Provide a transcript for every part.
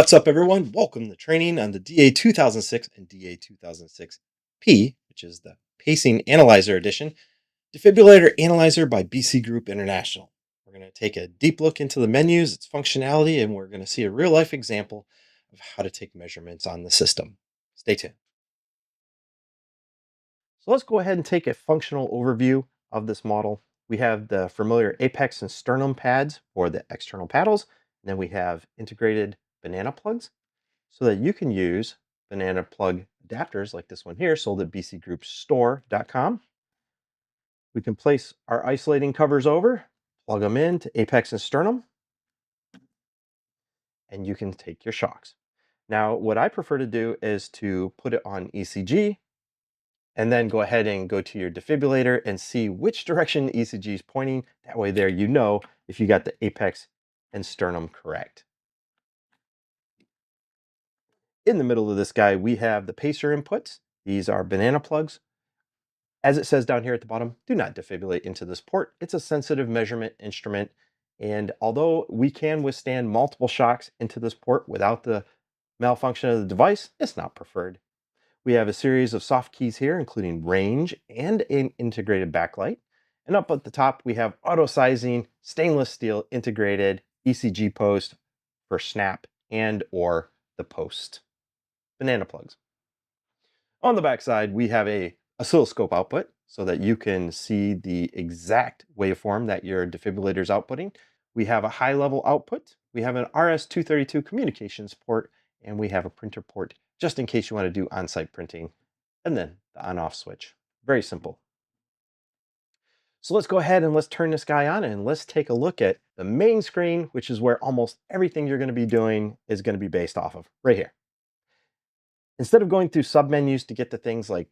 What's up, everyone? Welcome to training on the DA-2006 and DA-2006P, which is the Pacing Analyzer Edition, Defibrillator Analyzer by BC Group International. We're going to take a deep look into the menus, its functionality, and we're going to see a real-life example of how to take measurements on the system. Stay tuned. So let's go ahead and take a functional overview of this model. We have the familiar apex and sternum pads for the external paddles, and then we have integrated banana plugs, so that you can use banana plug adapters like this one here, sold at bcgroupstore.com. We can place our isolating covers over, plug them into apex and sternum, and you can take your shocks. Now, what I prefer to do is to put it on ECG and then go ahead and go to your defibrillator and see which direction the ECG is pointing. That way there you know if you got the apex and sternum correct. In the middle of this guy, we have the pacer inputs. These are banana plugs. As it says down here at the bottom, do not defibrillate into this port. It's a sensitive measurement instrument. And although we can withstand multiple shocks into this port without the malfunction of the device, it's not preferred. We have a series of soft keys here, including range and an integrated backlight. And up at the top, we have auto sizing, stainless steel integrated ECG post for snap and or the post banana plugs. On the back side, we have a oscilloscope output so that you can see the exact waveform that your defibrillator is outputting. We have a high level output. We have an RS-232 communications port, and we have a printer port just in case you want to do on-site printing, and then the on-off switch. Very simple. So let's go ahead and let's turn this guy on and let's take a look at the main screen, which is where almost everything you're going to be doing is going to be based off of, right here. Instead of going through submenus to get to things like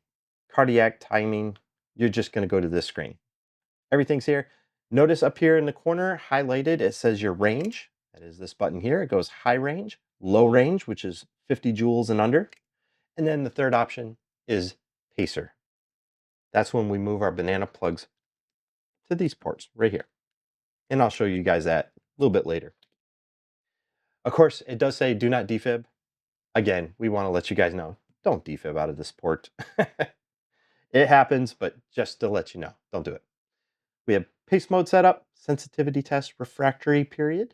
cardiac timing, you're just going to go to this screen. Everything's here. Notice up here in the corner, highlighted, it says your range. That is this button here. It goes high range, low range, which is 50 joules and under. And then the third option is pacer. That's when we move our banana plugs to these ports right here. And I'll show you guys that a little bit later. Of course, it does say do not defib. Again, we want to let you guys know, don't defib out of this port. It happens, but just to let you know, don't do it. We have pace mode setup, sensitivity test, refractory period.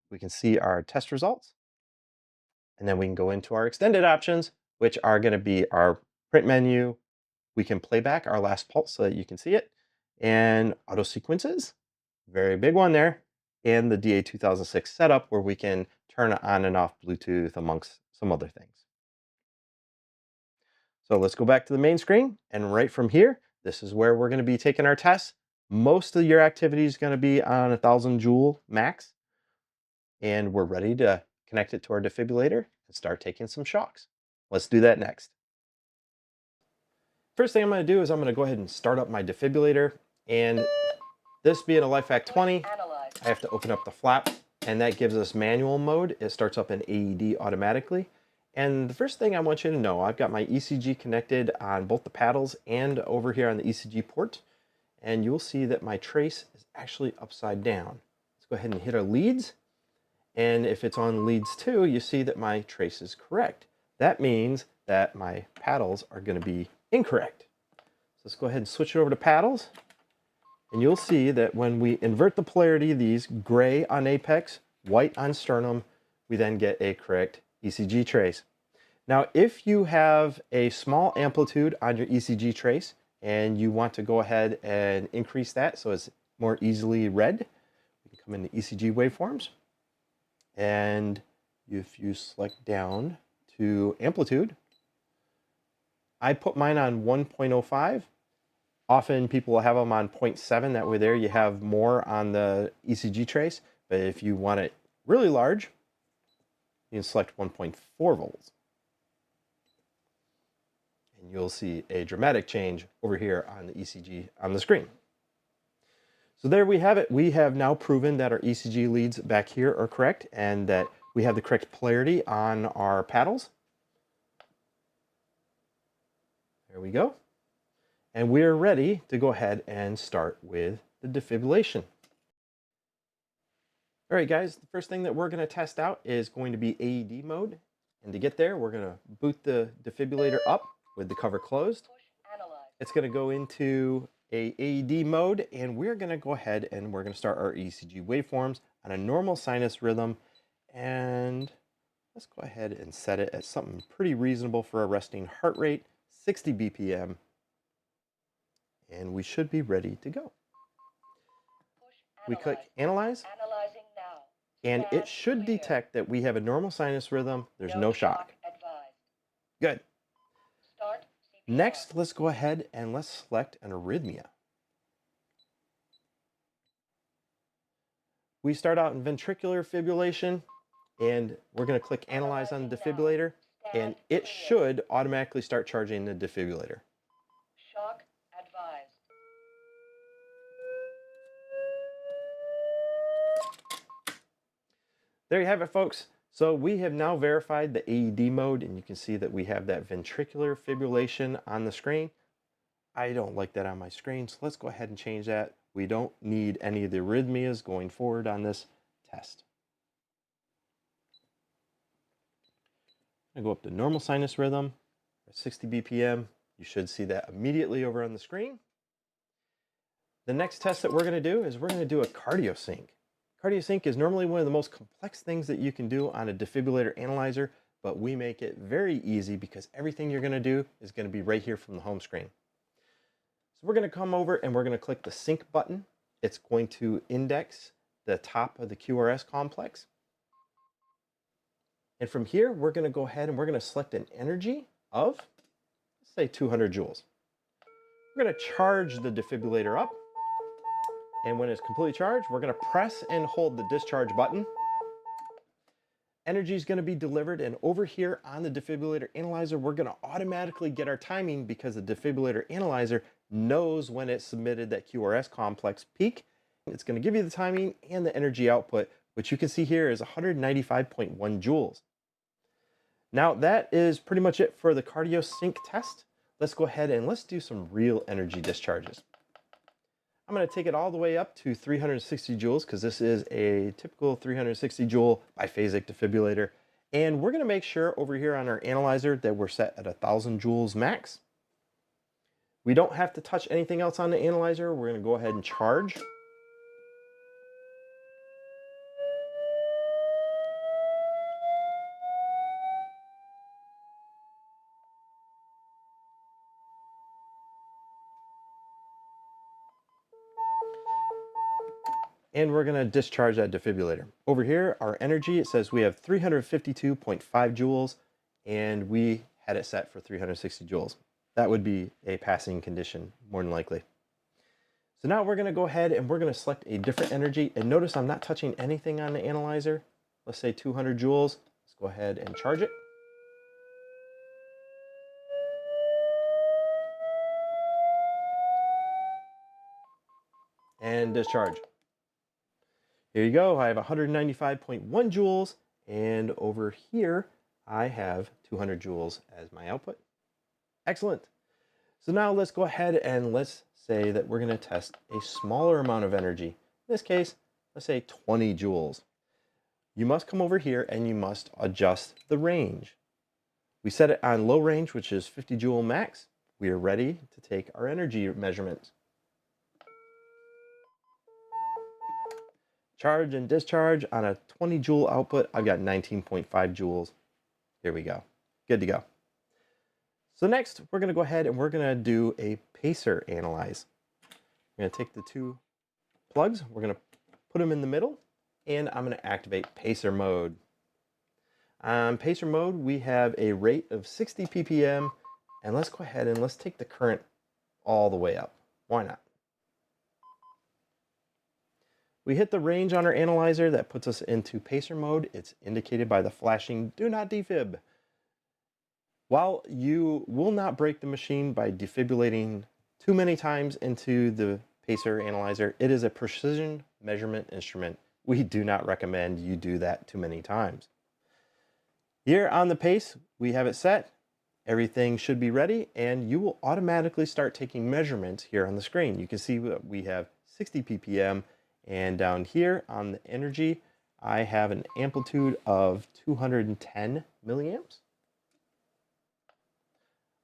We can see our test results. And then we can go into our extended options, which are going to be our print menu. We can play back our last pulse so that you can see it. And auto sequences, very big one there. And the DA-2006 setup where we can turn on and off Bluetooth amongst some other things. So let's go back to the main screen, and right from here, this is where we're going to be taking our tests. Most of your activity is going to be on 1,000 joule max, and we're ready to connect it to our defibrillator and start taking some shocks. Let's do that next. First thing I'm going to do is I'm going to go ahead and start up my defibrillator, and this being a Lifepak 20, I have to open up the flap, and that gives us manual mode. It starts up an AED automatically. And the first thing I want you to know, I've got my ECG connected on both the paddles and over here on the ECG port. And you'll see that my trace is actually upside down. Let's go ahead and hit our leads. And if it's on leads 2, you see that my trace is correct. That means that my paddles are going to be incorrect. So let's go ahead and switch it over to paddles. And you'll see that when we invert the polarity of these, gray on apex, white on sternum, we then get a correct ECG trace. Now, if you have a small amplitude on your ECG trace and you want to go ahead and increase that so it's more easily read, you can come into ECG waveforms. And if you select down to amplitude, I put mine on 1.05. Often people will have them on 0.7. That way there you have more on the ECG trace. But if you want it really large, you can select 1.4 volts. And you'll see a dramatic change over here on the ECG on the screen. So there we have it. We have now proven that our ECG leads back here are correct and that we have the correct polarity on our paddles. There we go. And we're ready to go ahead and start with the defibrillation. All right, guys, the first thing that we're going to test out is going to be AED mode. And to get there, we're going to boot the defibrillator up with the cover closed. It's going to go into a AED mode, and we're going to go ahead and we're going to start our ECG waveforms on a normal sinus rhythm. And let's go ahead and set it at something pretty reasonable for a resting heart rate, 60 BPM. And we should be ready to go. We click Analyze. And it should detect that we have a normal sinus rhythm. There's no shock. Good. Next, let's go ahead and let's select an arrhythmia. We start out in ventricular fibrillation, and we're going to click Analyze on the defibrillator, and it should automatically start charging the defibrillator. Shock advised. There you have it, folks. So we have now verified the AED mode, and you can see that we have that ventricular fibrillation on the screen. I don't like that on my screen, so let's go ahead and change that. We don't need any of the arrhythmias going forward on this test. I go up to normal sinus rhythm at 60 BPM. You should see that immediately over on the screen. The next test that we're going to do is we're going to do a cardio sync. Cardio sync is normally one of the most complex things that you can do on a defibrillator analyzer, but we make it very easy because everything you're going to do is going to be right here from the home screen. So we're going to come over and we're going to click the sync button. It's going to index the top of the QRS complex. And from here, we're going to go ahead and we're going to select an energy of, let's say 200 joules. We're going to charge the defibrillator up. And when it's completely charged, we're going to press and hold the discharge button. Energy is going to be delivered, and over here on the defibrillator analyzer, we're going to automatically get our timing because the defibrillator analyzer knows when it submitted that QRS complex peak. It's going to give you the timing and the energy output, which you can see here is 195.1 joules. Now that is pretty much it for the cardio sync test. Let's go ahead and let's do some real energy discharges. I'm going to take it all the way up to 360 joules because this is a typical 360 joule biphasic defibrillator. And we're going to make sure over here on our analyzer that we're set at 1000 joules max. We don't have to touch anything else on the analyzer. We're going to go ahead and charge. And we're going to discharge that defibrillator. Over here, our energy, it says we have 352.5 joules, and we had it set for 360 joules. That would be a passing condition, more than likely. So now we're going to go ahead and we're going to select a different energy. And notice I'm not touching anything on the analyzer. Let's say 200 joules. Let's go ahead and charge it. And discharge. Here you go, I have 195.1 joules, and over here, I have 200 joules as my output. Excellent. So now let's go ahead and let's say that we're gonna test a smaller amount of energy. In this case, let's say 20 joules. You must come over here and you must adjust the range. We set it on low range, which is 50 joule max. We are ready to take our energy measurements. Charge and discharge on a 20 joule output, I've got 19.5 joules. Here we go. Good to go. So next, we're going to go ahead and we're going to do a pacer analyze. We're going to take the two plugs, we're going to put them in the middle, and I'm going to activate pacer mode. On pacer mode, we have a rate of 60 ppm, and let's go ahead and let's take the current all the way up. Why not? We hit the range on our analyzer that puts us into pacer mode. It's indicated by the flashing do not defib. While you will not break the machine by defibrillating too many times into the pacer analyzer, it is a precision measurement instrument. We do not recommend you do that too many times. Here on the pace, we have it set. Everything should be ready, and you will automatically start taking measurements here on the screen. You can see that we have 60 ppm. And down here on the energy, I have an amplitude of 210 milliamps.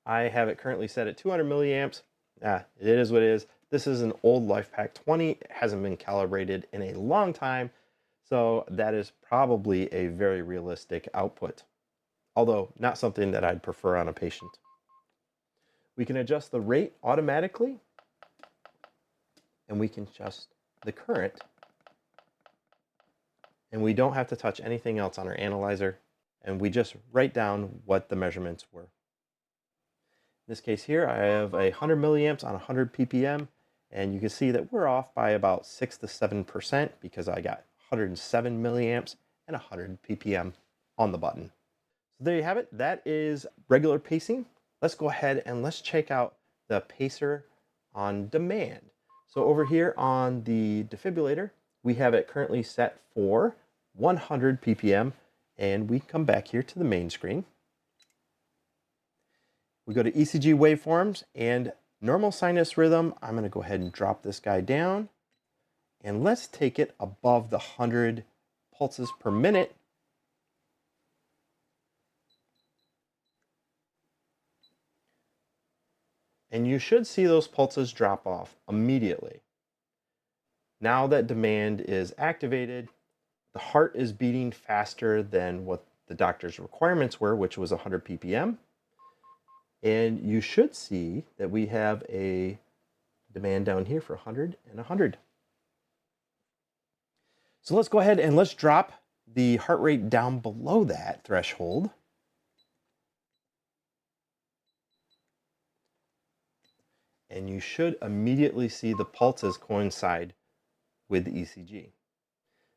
I have it currently set at 200 milliamps. It is what it is. This is an old Lifepak 20. It hasn't been calibrated in a long time, so that is probably a very realistic output, although not something that I'd prefer on a patient. We can adjust the rate automatically, and we can adjust the current, and we don't have to touch anything else on our analyzer, and we just write down what the measurements were. In this case here, I have 100 milliamps on 100 ppm, and you can see that we're off by about 6 to 7% because I got 107 milliamps and 100 ppm on the button. So there you have it. That is regular pacing. Let's go ahead and let's check out the pacer on demand. So over here on the defibrillator, we have it currently set for 100 ppm, and we come back here to the main screen. We go to ECG waveforms and normal sinus rhythm. I'm going to go ahead and drop this guy down, and let's take it above the 100 pulses per minute. And you should see those pulses drop off immediately. Now that demand is activated, the heart is beating faster than what the doctor's requirements were, which was 100 ppm. And you should see that we have a demand down here for 100 and 100. So let's go ahead and let's drop the heart rate down below that threshold. And you should immediately see the pulses coincide with the ECG.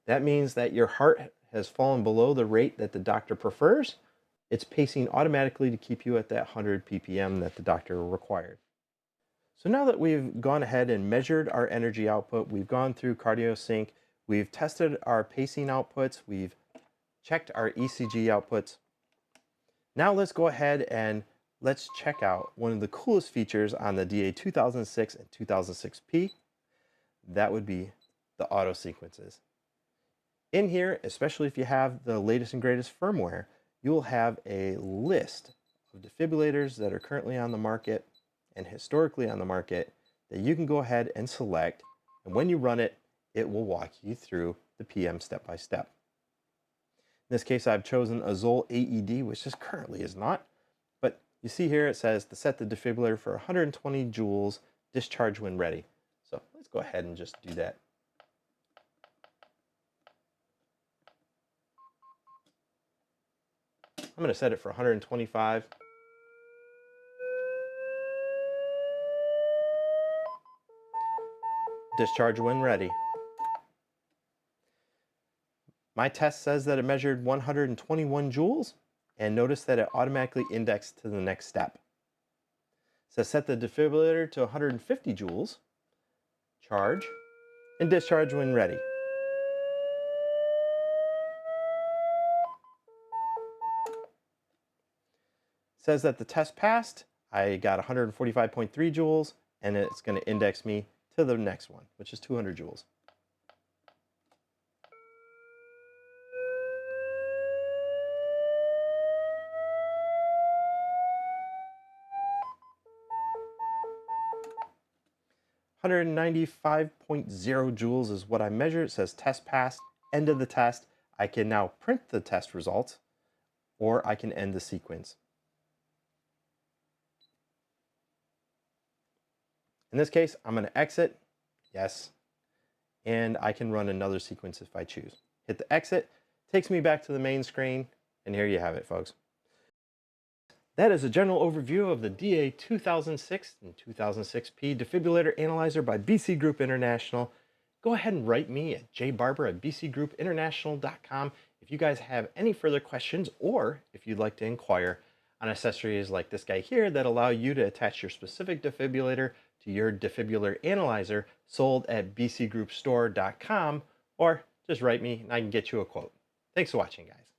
That means that your heart has fallen below the rate that the doctor prefers. It's pacing automatically to keep you at that 100 ppm that the doctor required. So now that we've gone ahead and measured our energy output, we've gone through CardioSync, we've tested our pacing outputs, we've checked our ECG outputs. Now let's go ahead and let's check out one of the coolest features on the DA-2006 and 2006P. That would be the auto sequences. In here, especially if you have the latest and greatest firmware, you will have a list of defibrillators that are currently on the market and historically on the market that you can go ahead and select, and when you run it, it will walk you through the PM step by step. In this case, I've chosen a Zoll AED, which is currently is not, but you see here it says to set the defibrillator for 120 joules, discharge when ready. So let's go ahead and just do that. I'm going to set it for 125. Discharge when ready. My test says that it measured 121 joules, and notice that it automatically indexed to the next step. It says set the defibrillator to 150 joules, charge, and discharge when ready. Says that the test passed. I got 145.3 joules, and it's going to index me to the next one, which is 200 joules. $195.0 joules is what I measured. It says test passed, end of the test. I can now print the test results, or I can end the sequence. In this case, I'm going to exit, yes, and I can run another sequence if I choose. Hit the exit, takes me back to the main screen, and here you have it, folks. That is a general overview of the DA-2006 and 2006P defibrillator analyzer by BC Group International. Go ahead and write me at jbarbour@bcgroupinternational.com if you guys have any further questions, or if you'd like to inquire on accessories like this guy here that allow you to attach your specific defibrillator to your defibrillator analyzer, sold at bcgroupstore.com, or just write me and I can get you a quote. Thanks for watching, guys.